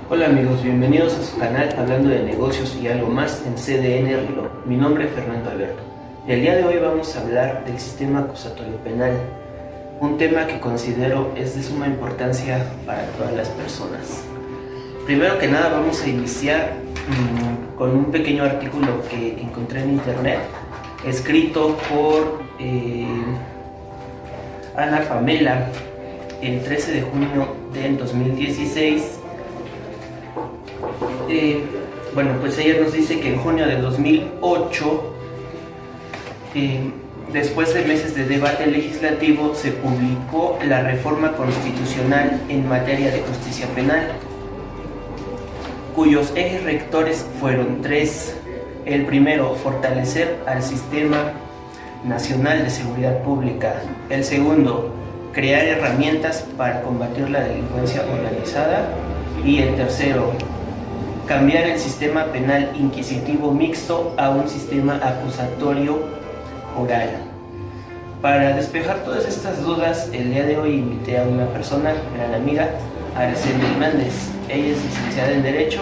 Hola amigos, bienvenidos a su canal Hablando de Negocios y algo más en CDN Reloj. Mi nombre es Fernando Alberto. El día de hoy vamos a hablar del sistema acusatorio penal, un tema que considero es de suma importancia para todas las personas. Primero que nada vamos a iniciar con un pequeño artículo que encontré en internet, escrito por Ana Pamela el 13 de junio del 2016. Pues ella nos dice que en junio de 2008, después de meses de debate legislativo, se publicó la reforma constitucional en materia de justicia penal, cuyos ejes rectores fueron tres. El primero, fortalecer al Sistema Nacional de Seguridad Pública. El segundo, crear herramientas para combatir la delincuencia organizada. Y el tercero, cambiar el sistema penal inquisitivo mixto a un sistema acusatorio oral. Para despejar todas estas dudas, el día de hoy invité a una persona, gran amiga, Araceli Hernández. Ella es licenciada en Derecho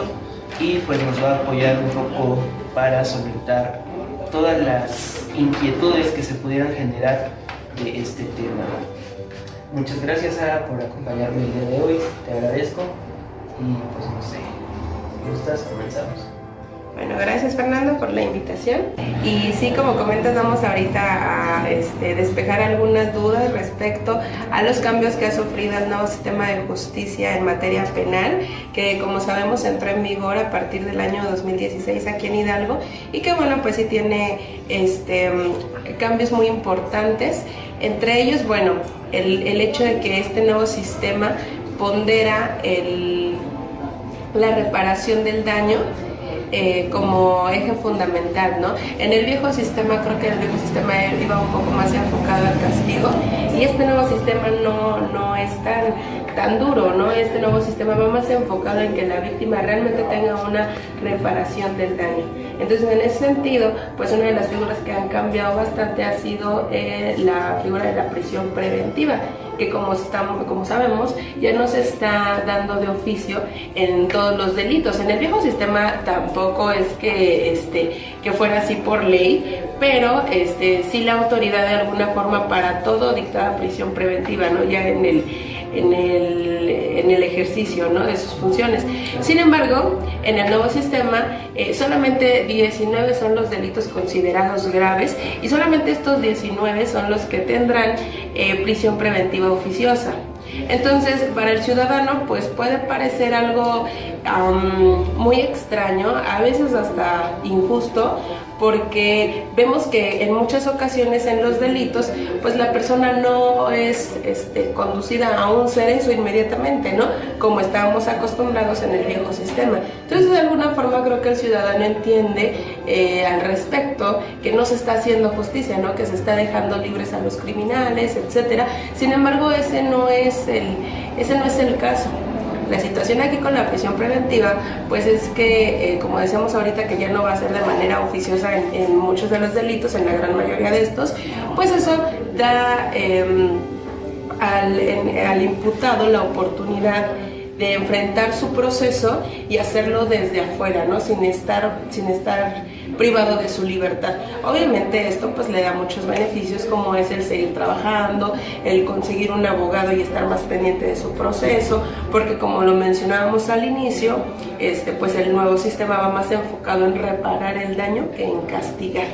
y pues nos va a apoyar un poco para solventar todas las inquietudes que se pudieran generar de este tema. Muchas gracias, Sara, por acompañarme el día de hoy, te agradezco y pues no sé, ¿gustas? Comenzamos. Bueno, gracias Fernando por la invitación. Y sí, como comentas, vamos ahorita a despejar algunas dudas respecto a los cambios que ha sufrido el nuevo sistema de justicia en materia penal, que como sabemos entró en vigor a partir del año 2016 aquí en Hidalgo, y que bueno, pues sí tiene cambios muy importantes. Entre ellos, bueno, el hecho de que este nuevo sistema pondera la reparación del daño como eje fundamental, ¿no? En el viejo sistema, creo que el viejo sistema iba un poco más enfocado al castigo, y este nuevo sistema no es tan duro, ¿no? Este nuevo sistema va más enfocado en que la víctima realmente tenga una reparación del daño. Entonces, en ese sentido, pues una de las figuras que han cambiado bastante ha sido la figura de la prisión preventiva, que como sabemos, ya no se está dando de oficio en todos los delitos. En el viejo sistema tampoco es que fuera así por ley, pero sí la autoridad de alguna forma para todo dictaba prisión preventiva, ¿no? Ya en el ejercicio, ¿no?, de sus funciones. Sin embargo, en el nuevo sistema solamente 19 son los delitos considerados graves, y solamente estos 19 son los que tendrán prisión preventiva oficiosa. Entonces, para el ciudadano pues puede parecer algo muy extraño, a veces hasta injusto, porque vemos que en muchas ocasiones en los delitos pues la persona no es conducida a un cerezo inmediatamente, ¿no?, como estábamos acostumbrados en el viejo sistema. Entonces, de alguna forma creo que el ciudadano entiende al respecto que no se está haciendo justicia, ¿no?, que se está dejando libres a los criminales, etcétera. Sin embargo, ese no es el caso. La situación aquí con la prisión preventiva pues es que, como decíamos ahorita, que ya no va a ser de manera oficiosa en muchos de los delitos, en la gran mayoría de estos, pues eso da al imputado la oportunidad de enfrentar su proceso y hacerlo desde afuera, ¿no?, sin estar privado de su libertad. Obviamente esto pues le da muchos beneficios, como es el seguir trabajando, el conseguir un abogado y estar más pendiente de su proceso, porque como lo mencionábamos al inicio, pues el nuevo sistema va más enfocado en reparar el daño que en castigar.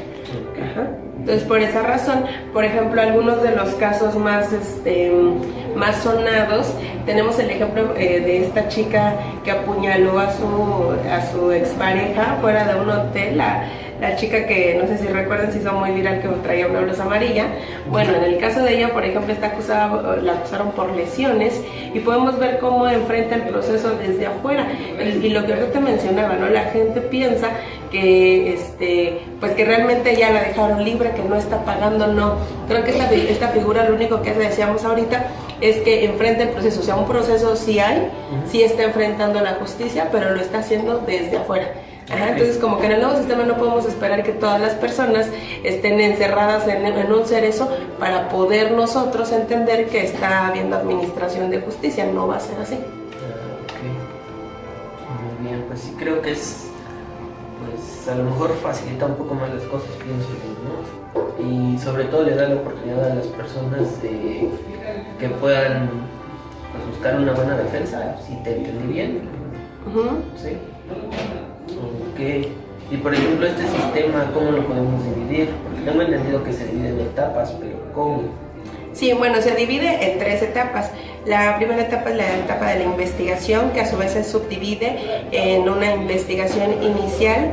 Ajá. Entonces, por esa razón, por ejemplo, algunos de los casos más sonados, tenemos el ejemplo de esta chica que apuñaló a su expareja fuera de un hotel, la chica que no sé si recuerdan, se hizo muy viral, que traía una blusa amarilla. Bueno, en el caso de ella, por ejemplo, la acusaron por lesiones, y podemos ver cómo enfrenta el proceso desde afuera. Y lo que yo te mencionaba, ¿no?, la gente piensa que pues que realmente ya la dejaron libre, que no está pagando. No, creo que esta figura lo único que decíamos ahorita es que enfrenta el proceso. O sea, un proceso sí está enfrentando la justicia, pero lo está haciendo desde afuera. Ajá, entonces, como que en el nuevo sistema no podemos esperar que todas las personas estén encerradas en un cerezo para poder nosotros entender que está habiendo administración de justicia. No va a ser así. pues sí creo que es, pues a lo mejor facilita un poco más las cosas, pienso yo, ¿no? Y sobre todo le da la oportunidad a las personas de que puedan, pues, buscar una buena defensa, si te entendí bien. ¿Sí? Ok. Y por ejemplo, este sistema, ¿cómo lo podemos dividir? Porque tengo entendido que se divide en etapas, pero ¿cómo? Sí, bueno, se divide en 3 etapas. La primera etapa es la etapa de la investigación, que a su vez se subdivide en una investigación inicial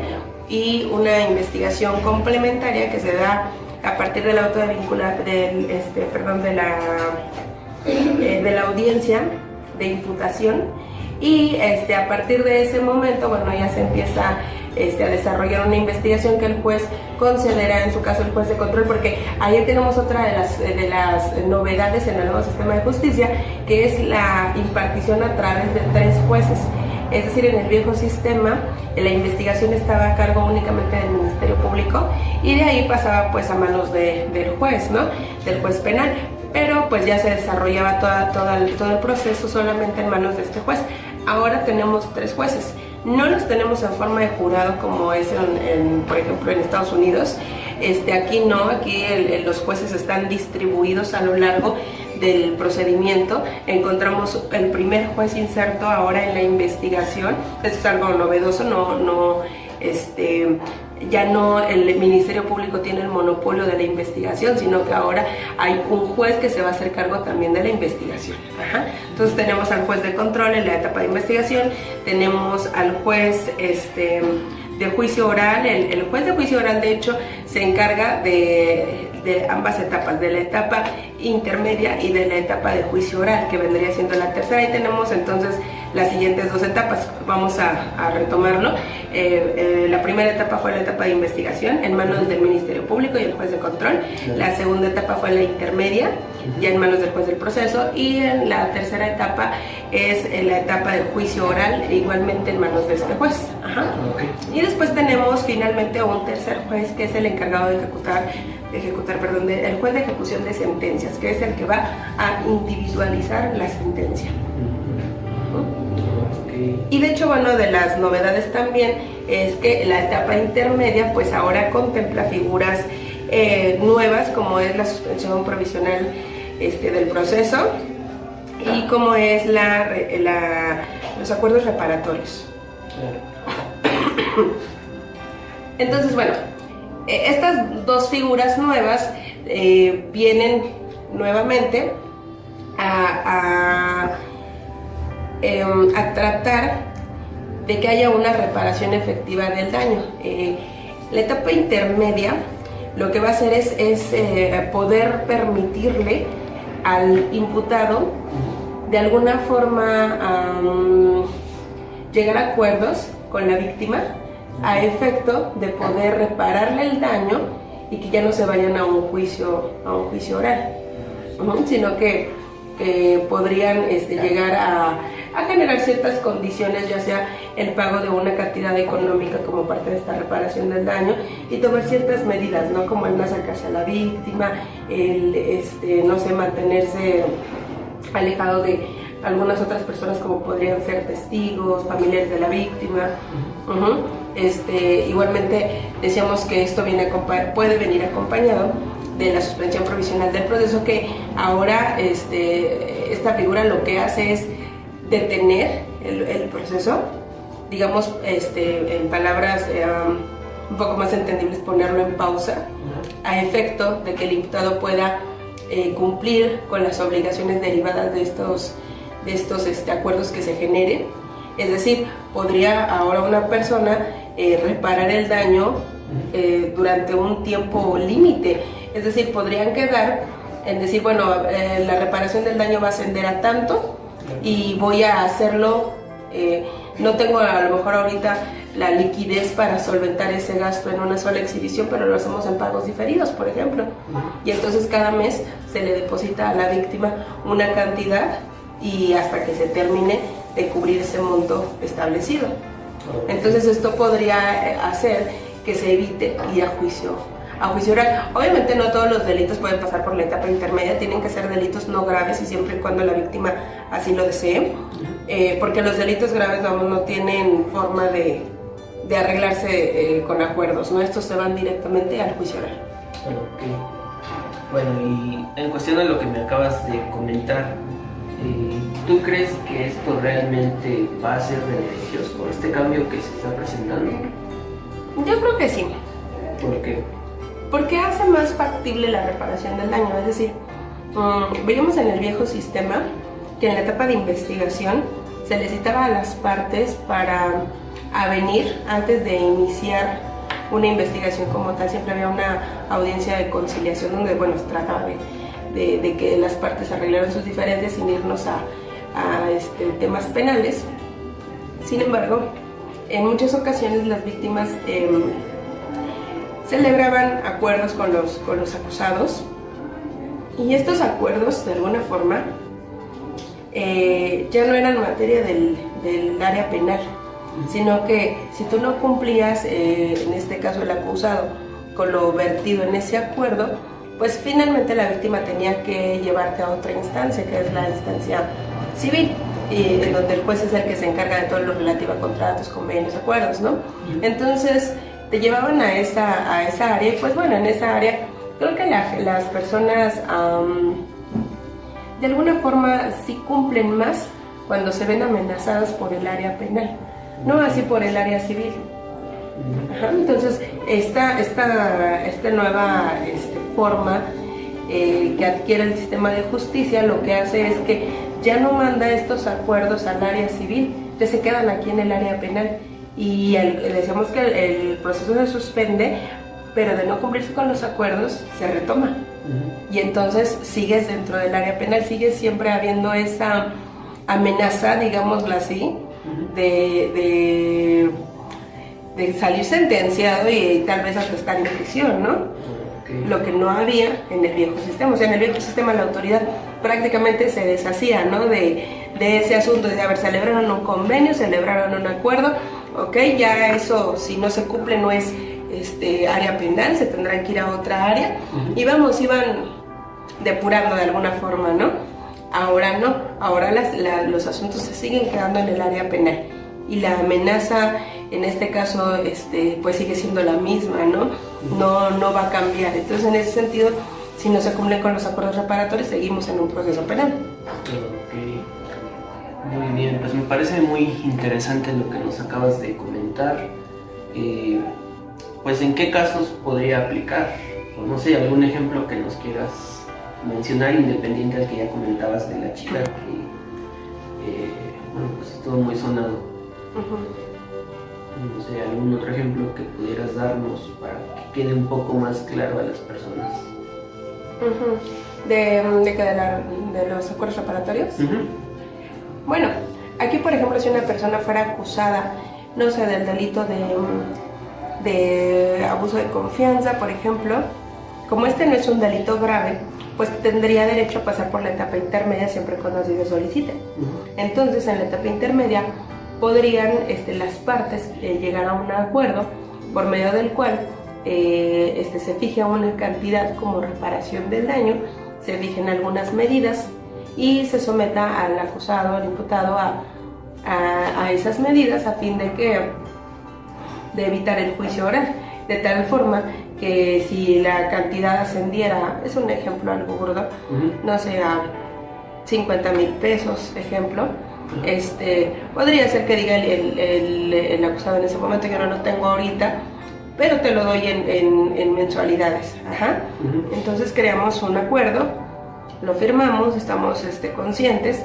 y una investigación complementaria que se da a partir de la de la audiencia de imputación, y a partir de ese momento, bueno, ya se empieza a desarrollar una investigación que el juez concederá, en su caso el juez de control, porque ahí tenemos otra de las novedades en el nuevo sistema de justicia, que es la impartición a través de 3 jueces. Es decir, en el viejo sistema la investigación estaba a cargo únicamente del Ministerio Público y de ahí pasaba pues a manos del juez, ¿no? Del juez penal, pero pues ya se desarrollaba todo el proceso solamente en manos de este juez. Ahora tenemos 3 jueces. No los tenemos en forma de jurado como es por ejemplo en Estados Unidos. Aquí no, aquí los jueces están distribuidos a lo largo del procedimiento. Encontramos el primer juez inserto ahora en la investigación. Esto es algo novedoso, ya no el Ministerio Público tiene el monopolio de la investigación, sino que ahora hay un juez que se va a hacer cargo también de la investigación. Entonces tenemos al juez de control en la etapa de investigación, tenemos al juez de juicio oral. El juez de juicio oral, de hecho, se encarga de ambas etapas, de la etapa intermedia y de la etapa de juicio oral, que vendría siendo la tercera. Y tenemos entonces las siguientes 2 etapas. Vamos a retomarlo. La primera etapa fue la etapa de investigación en manos del Ministerio Público y el juez de control. La segunda etapa fue la intermedia, ya en manos del juez del proceso, y en la tercera etapa es la etapa de juicio oral, igualmente en manos de este juez. Y después tenemos finalmente un tercer juez, que es el encargado de el juez de ejecución de sentencias, que es el que va a individualizar la sentencia. Y de hecho, bueno, de las novedades también es que la etapa intermedia pues ahora contempla figuras nuevas, como es la suspensión provisional del proceso y como es los acuerdos reparatorios. Entonces, bueno, estas 2 figuras nuevas vienen nuevamente a tratar de que haya una reparación efectiva del daño. La etapa intermedia lo que va a hacer es poder permitirle al imputado de alguna forma llegar a acuerdos con la víctima a efecto de poder repararle el daño y que ya no se vayan a un juicio oral, sino que podrían llegar a generar ciertas condiciones, ya sea el pago de una cantidad económica como parte de esta reparación del daño, y tomar ciertas medidas, ¿no? Como el no acercarse a la víctima, el no sé, mantenerse alejado de algunas otras personas como podrían ser testigos, familiares de la víctima. Igualmente decíamos que esto puede venir acompañado de la suspensión provisional del proceso, que ahora esta figura lo que hace es detener el proceso, digamos, en palabras un poco más entendibles, ponerlo en pausa, a efecto de que el imputado pueda cumplir con las obligaciones derivadas de estos acuerdos que se generen. Es decir, podría ahora una persona reparar el daño durante un tiempo límite. Es decir, podrían quedar en decir, bueno, la reparación del daño va a ascender a tanto y voy a hacerlo, no tengo a lo mejor ahorita la liquidez para solventar ese gasto en una sola exhibición, pero lo hacemos en pagos diferidos, por ejemplo. Y entonces cada mes se le deposita a la víctima una cantidad y hasta que se termine de cubrir ese monto establecido. Entonces esto podría hacer que se evite ir a juicio oral. Obviamente no todos los delitos pueden pasar por la etapa intermedia, tienen que ser delitos no graves y siempre y cuando la víctima así lo desee, porque los delitos graves no tienen forma de arreglarse con acuerdos, ¿no? Estos se van directamente al juicio oral. Okay. Bueno, y en cuestión de lo que me acabas de comentar, ¿tú crees que esto realmente va a ser beneficioso, este cambio que se está presentando? Yo creo que sí. ¿Por qué? Porque hace más factible la reparación del daño, es decir, veíamos en el viejo sistema que en la etapa de investigación se le citaba a las partes para avenir antes de iniciar una investigación como tal. Siempre había una audiencia de conciliación donde, bueno, se trataba de que las partes arreglaran sus diferencias sin irnos a temas penales. Sin embargo, en muchas ocasiones las víctimas celebraban acuerdos con los acusados, y estos acuerdos de alguna forma ya no eran materia del área penal, sino que si tú no cumplías, en este caso el acusado, con lo vertido en ese acuerdo, pues finalmente la víctima tenía que llevarte a otra instancia, que es la instancia civil, y en donde el juez es el que se encarga de todo lo relativo a contratos, convenios, acuerdos, ¿no? Entonces te llevaban a esa área, y pues bueno, en esa área creo que las personas de alguna forma sí cumplen más cuando se ven amenazadas por el área penal, no así por el área civil. Ajá, entonces esta nueva forma que adquiere el sistema de justicia lo que hace es que ya no manda estos acuerdos al área civil, ya se quedan aquí en el área penal, y decíamos que el proceso se suspende, pero de no cumplirse con los acuerdos se retoma. Y entonces sigues dentro del área penal, sigues siempre habiendo esa amenaza, digámoslo así, de salir sentenciado y tal vez hasta estar en prisión, ¿no? Okay. Lo que no había en el viejo sistema. O sea, en el viejo sistema la autoridad prácticamente se deshacía, ¿no? de ese asunto de haber celebraron un convenio, celebraron un acuerdo, ok, ya eso si no se cumple no es área penal, se tendrán que ir a otra área, y vamos, iban depurando de alguna forma, ¿no? Ahora no, ahora los asuntos se siguen quedando en el área penal, y la amenaza en este caso pues sigue siendo la misma, ¿no? No va a cambiar. Entonces, en ese sentido, si no se cumplen con los acuerdos reparatorios, seguimos en un proceso penal. Okay. Muy bien, pues me parece muy interesante lo que nos acabas de comentar. Pues, ¿en qué casos podría aplicar? O no sé, algún ejemplo que nos quieras mencionar, independiente al que ya comentabas de la chica, que bueno, pues todo muy sonado. No sé, algún otro ejemplo que pudieras darnos para que quede un poco más claro a las personas. ¿De los acuerdos reparatorios? Bueno, aquí por ejemplo, si una persona fuera acusada, no sé, del delito de abuso de confianza, por ejemplo, como no es un delito grave, pues tendría derecho a pasar por la etapa intermedia siempre y cuando así se solicite. Entonces, en la etapa intermedia podrían las partes llegar a un acuerdo por medio del cual se fije una cantidad como reparación del daño, se fijen algunas medidas y se someta al acusado, al imputado a esas medidas a fin de evitar el juicio oral, de tal forma que si la cantidad ascendiera, es un ejemplo algo burdo, no sé, a 50,000 pesos, ejemplo, podría ser que diga el acusado en ese momento: yo no lo tengo ahorita, pero te lo doy en mensualidades. Entonces creamos un acuerdo, lo firmamos, estamos conscientes,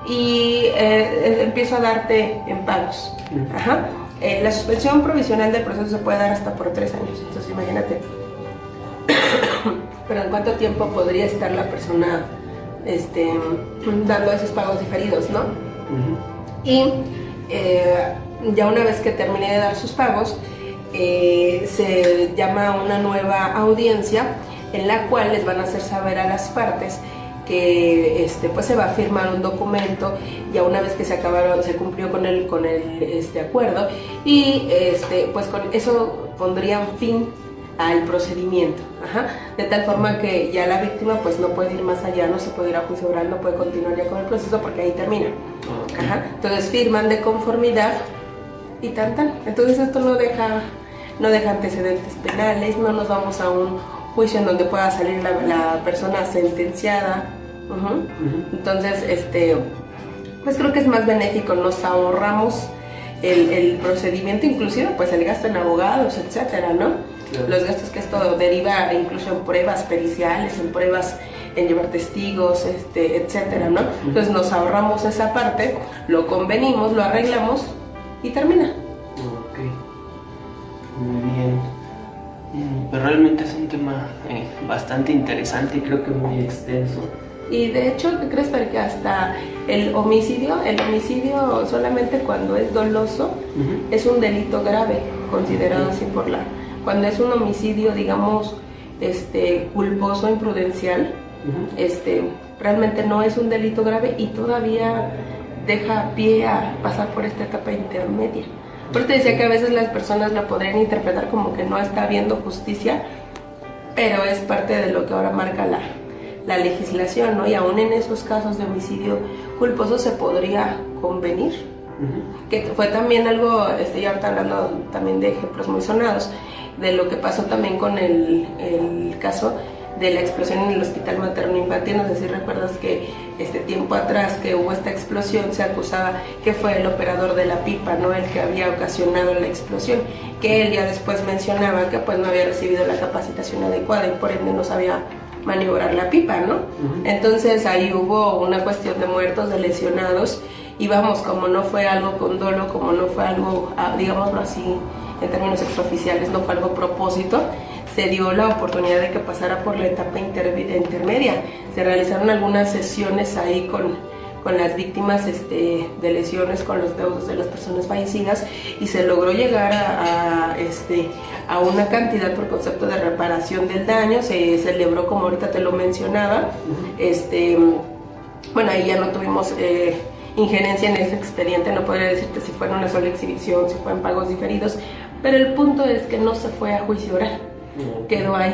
y empiezo a darte en pagos. La suspensión provisional del proceso se puede dar hasta por 3 años. Entonces imagínate pero en cuánto tiempo podría estar la persona dando esos pagos diferidos, ¿no? Y ya una vez que termine de dar sus pagos, se llama a una nueva audiencia en la cual les van a hacer saber a las partes que pues se va a firmar un documento, ya una vez que se cumplió con el acuerdo, y pues con eso pondrían fin al procedimiento, de tal forma que ya la víctima pues no puede ir más allá, no se puede ir a juicio oral, no puede continuar ya con el proceso porque ahí termina. Entonces firman de conformidad y tan. Entonces esto no deja antecedentes penales, no nos vamos a un juicio en donde pueda salir la persona sentenciada. Entonces pues creo que es más benéfico, nos ahorramos el procedimiento, inclusive pues el gasto en abogados, etcétera, ¿no? Claro. Los gastos que esto deriva incluso en pruebas periciales, en pruebas, en llevar testigos, etcétera, ¿no? Entonces nos ahorramos esa parte, lo convenimos, lo arreglamos y termina. Ok, muy bien. Pero realmente es un tema bastante interesante y creo que muy extenso. Y de hecho, ¿qué crees? Porque hasta el homicidio solamente cuando es doloso es un delito grave, considerado así por la... Cuando es un homicidio, digamos, culposo, imprudencial, realmente no es un delito grave y todavía deja pie a pasar por esta etapa intermedia. Por eso te decía que a veces las personas lo podrían interpretar como que no está habiendo justicia, pero es parte de lo que ahora marca la legislación, ¿no? Y aún en esos casos de homicidio culposo se podría convenir, que fue también algo, ya ahorita hablando también de ejemplos muy sonados, de lo que pasó también con el caso de la explosión en el Hospital Materno Infantil. No sé si recuerdas que tiempo atrás que hubo esta explosión, se acusaba que fue el operador de la pipa, ¿no? El que había ocasionado la explosión, que él ya después mencionaba que pues no había recibido la capacitación adecuada y por ende no sabía maniobrar la pipa, ¿no? Entonces ahí hubo una cuestión de muertos, de lesionados, y vamos, como no fue algo con dolo, como no fue algo, digámoslo así, en términos extraoficiales, no fue algo propósito, se dio la oportunidad de que pasara por la etapa intermedia. Se realizaron algunas sesiones ahí con las víctimas de lesiones, con los deudos de las personas fallecidas, y se logró llegar a una cantidad por concepto de reparación del daño. Se celebró, como ahorita te lo mencionaba. Bueno, ahí ya no tuvimos injerencia en ese expediente, no podría decirte si fue en una sola exhibición, si fue en pagos diferidos, pero el punto es que no se fue a juicio oral, quedó ahí.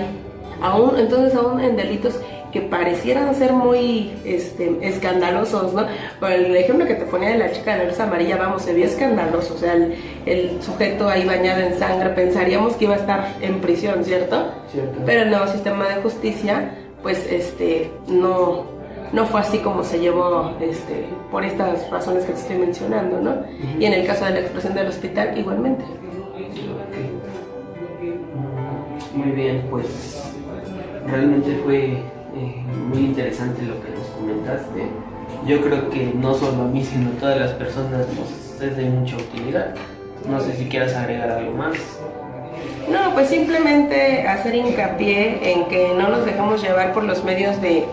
Entonces aún en delitos que parecieran ser muy escandalosos, ¿no? Por el ejemplo que te ponía de la chica de la luz amarilla, vamos, se vio escandaloso, o sea, el sujeto ahí bañado en sangre, pensaríamos que iba a estar en prisión, ¿cierto? Pero el nuevo sistema de justicia, pues, no fue así como se llevó, por estas razones que te estoy mencionando, ¿no? Y en el caso de la explosión del hospital, igualmente. Muy bien, pues realmente fue muy interesante lo que nos comentaste. Yo creo que no solo a mí, sino a todas las personas nos es de mucha utilidad. No sé si quieras agregar algo más. No, pues simplemente hacer hincapié en que no nos dejemos llevar por los medios de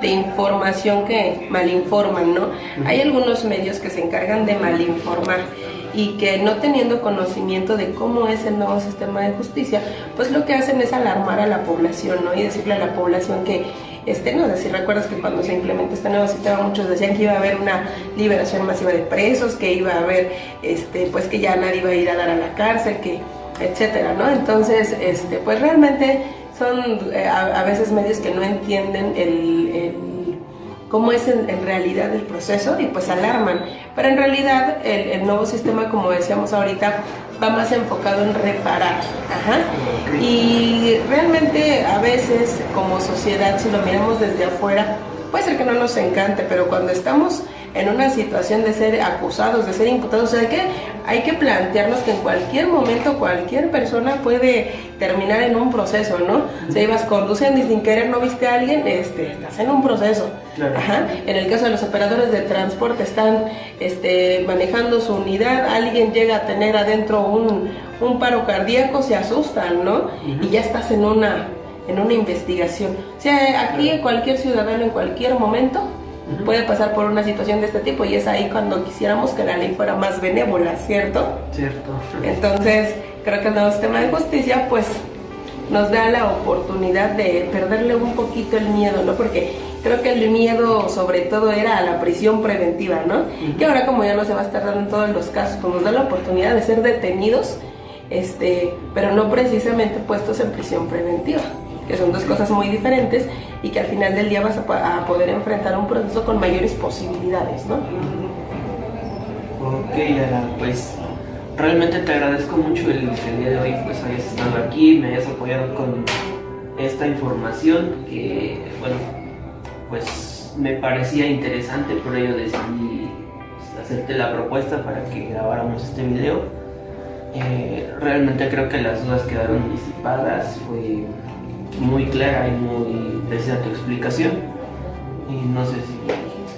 información que malinforman, ¿no? Hay algunos medios que se encargan de malinformar y que, no teniendo conocimiento de cómo es el nuevo sistema de justicia, pues lo que hacen es alarmar a la población, ¿no? Y decirle a la población que, no sé si recuerdas que cuando se implementó este nuevo sistema muchos decían que iba a haber una liberación masiva de presos, que iba a haber, pues que ya nadie iba a ir a dar a la cárcel, que etcétera, ¿no? Entonces, pues realmente son a veces medios que no entienden cómo es en realidad el proceso y pues alarman. Pero en realidad el nuevo sistema, como decíamos ahorita, va más enfocado en reparar. Y realmente a veces como sociedad, si lo miramos desde afuera, puede ser que no nos encante, pero cuando estamos en una situación de ser acusados, de ser imputados, o sea, hay que plantearnos que en cualquier momento cualquier persona puede terminar en un proceso, ¿no? O sea, ibas conduciendo y sin querer no viste a alguien, estás en un proceso. Claro. En el caso de los operadores de transporte, están manejando su unidad, alguien llega a tener adentro un paro cardíaco, se asustan, ¿no? Y ya estás en una investigación. O sea, aquí cualquier ciudadano en cualquier momento puede pasar por una situación de este tipo, y es ahí cuando quisiéramos que la ley fuera más benévola, ¿cierto? Cierto. Entonces, creo que el nuevo sistema de justicia, pues, nos da la oportunidad de perderle un poquito el miedo, ¿no? Porque creo que el miedo, sobre todo, era a la prisión preventiva, ¿no? Que ahora, como ya no se va a estar dando en todos los casos, pues nos da la oportunidad de ser detenidos pero no precisamente puestos en prisión preventiva, que son dos cosas muy diferentes y que al final del día vas a poder enfrentar un proceso con mayores posibilidades, ¿no? Ok, Ara, pues realmente te agradezco mucho el día de hoy pues hayas estado aquí, me hayas apoyado con esta información que, bueno, pues me parecía interesante, por ello decidí hacerte la propuesta para que grabáramos este video. Realmente creo que las dudas quedaron disipadas, fue muy clara y muy precisa tu explicación, y no sé si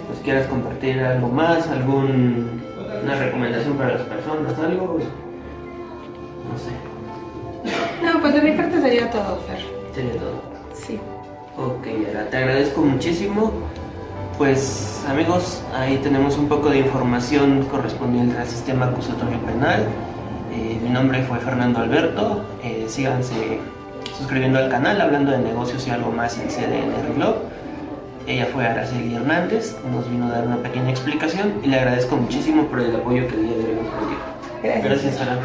pues quieras compartir algo más, una recomendación para las personas, algo, no sé. No, pues de mi parte sería todo, Fer. Sería todo. Sí. Ok, Ara, te agradezco muchísimo. Pues amigos, ahí tenemos un poco de información correspondiente al sistema acusatorio penal. Mi nombre fue Fernando Alberto. Síganse suscribiendo al canal, hablando de negocios y algo más en CDN Reloj. Ella fue Araceli Hernández, nos vino a dar una pequeña explicación y le agradezco muchísimo por el apoyo que el día de hoy nos dio. Gracias. Gracias, Ara.